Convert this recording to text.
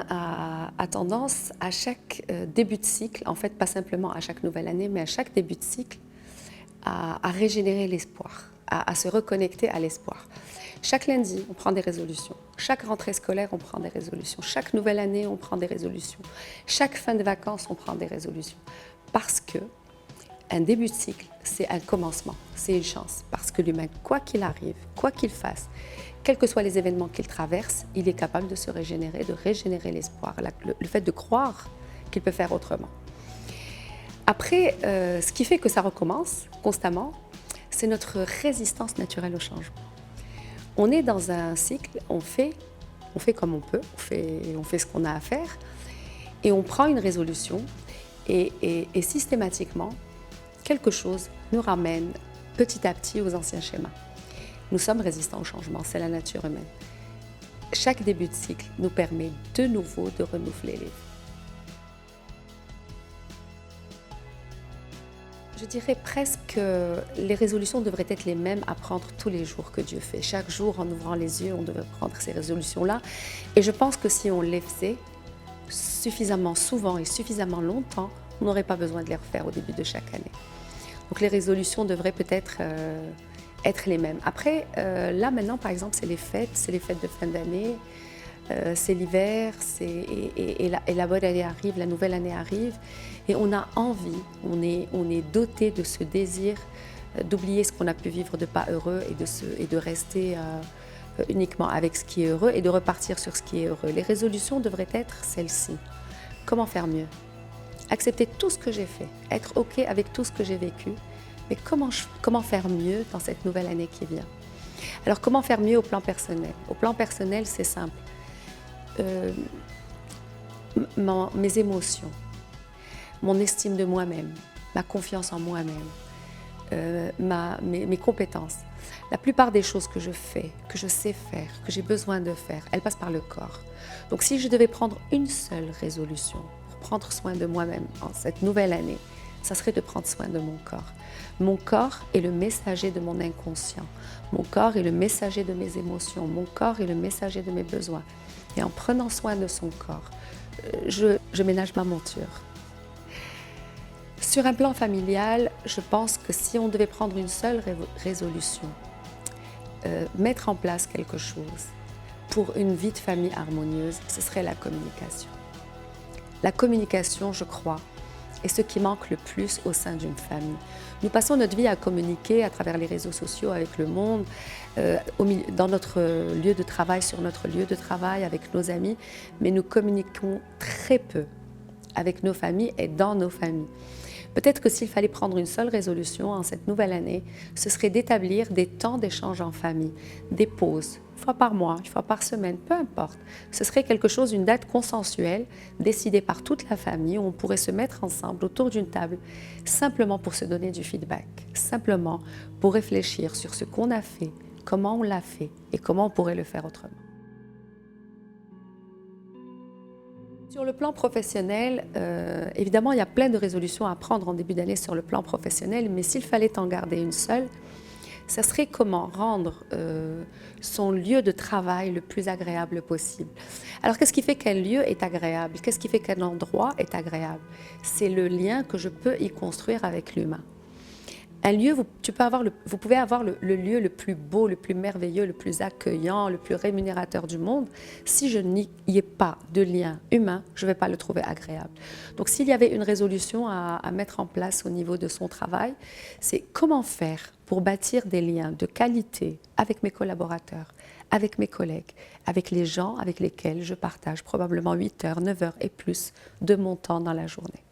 humain a tendance à chaque début de cycle, en fait pas simplement à chaque nouvelle année, mais à chaque début de cycle, à régénérer l'espoir, à se reconnecter à l'espoir. Chaque lundi, on prend des résolutions. Chaque rentrée scolaire, on prend des résolutions. Chaque nouvelle année, on prend des résolutions. Chaque fin de vacances, on prend des résolutions. Parce que un début de cycle, c'est un commencement, c'est une chance. Parce que l'humain, quoi qu'il arrive, quoi qu'il fasse, quels que soient les événements qu'il traverse, il est capable de se régénérer, de régénérer l'espoir, le fait de croire qu'il peut faire autrement. Après, ce qui fait que ça recommence constamment, c'est notre résistance naturelle au changement. On est dans un cycle, on fait comme on peut, on fait ce qu'on a à faire, et on prend une résolution, et systématiquement, quelque chose nous ramène petit à petit aux anciens schémas. Nous sommes résistants au changement, c'est la nature humaine. Chaque début de cycle nous permet de nouveau de renouveler les vies. Je dirais presque que les résolutions devraient être les mêmes à prendre tous les jours que Dieu fait. Chaque jour, en ouvrant les yeux, on devrait prendre ces résolutions-là. Et je pense que si on les faisait suffisamment souvent et suffisamment longtemps, on n'aurait pas besoin de les refaire au début de chaque année. Donc les résolutions devraient peut-être être les mêmes. Après, là maintenant, par exemple, c'est les fêtes de fin d'année, c'est l'hiver, et la bonne année arrive, la nouvelle année arrive, et on a envie, on est doté de ce désir d'oublier ce qu'on a pu vivre de pas heureux et de rester uniquement avec ce qui est heureux et de repartir sur ce qui est heureux. Les résolutions devraient être celles-ci. Comment faire mieux? Accepter tout ce que j'ai fait, être OK avec tout ce que j'ai vécu, mais comment faire mieux dans cette nouvelle année qui vient? Alors, comment faire mieux au plan personnel? Au plan personnel, c'est simple. Mes émotions, mon estime de moi-même, ma confiance en moi-même, mes compétences. La plupart des choses que je fais, que je sais faire, que j'ai besoin de faire, elles passent par le corps. Donc, si je devais prendre une seule résolution pour prendre soin de moi-même en cette nouvelle année, ça serait de prendre soin de mon corps. Mon corps est le messager de mon inconscient. Mon corps est le messager de mes émotions. Mon corps est le messager de mes besoins. Et en prenant soin de son corps, je ménage ma monture. Sur un plan familial, je pense que si on devait prendre une seule résolution, mettre en place quelque chose pour une vie de famille harmonieuse, ce serait la communication. La communication, je crois, est ce qui manque le plus au sein d'une famille. Nous passons notre vie à communiquer à travers les réseaux sociaux avec le monde, dans notre lieu de travail, sur notre lieu de travail, avec nos amis, mais nous communiquons très peu avec nos familles et dans nos familles. Peut-être que s'il fallait prendre une seule résolution en cette nouvelle année, ce serait d'établir des temps d'échange en famille, des pauses, une fois par mois, une fois par semaine, peu importe. Ce serait quelque chose, une date consensuelle, décidée par toute la famille, où on pourrait se mettre ensemble autour d'une table, simplement pour se donner du feedback, simplement pour réfléchir sur ce qu'on a fait, comment on l'a fait et comment on pourrait le faire autrement. Sur le plan professionnel, évidemment, il y a plein de résolutions à prendre en début d'année sur le plan professionnel, mais s'il fallait en garder une seule, ça serait comment rendre son lieu de travail le plus agréable possible. Alors, qu'est-ce qui fait qu'un lieu est agréable? Qu'est-ce qui fait qu'un endroit est agréable? C'est le lien que je peux y construire avec l'humain. Un lieu, vous pouvez avoir le lieu le plus beau, le plus merveilleux, le plus accueillant, le plus rémunérateur du monde. Si je n'y ai pas de lien humain, je ne vais pas le trouver agréable. Donc s'il y avait une résolution à mettre en place au niveau de son travail, c'est comment faire pour bâtir des liens de qualité avec mes collaborateurs, avec mes collègues, avec les gens avec lesquels je partage probablement 8 heures, 9 heures et plus de mon temps dans la journée.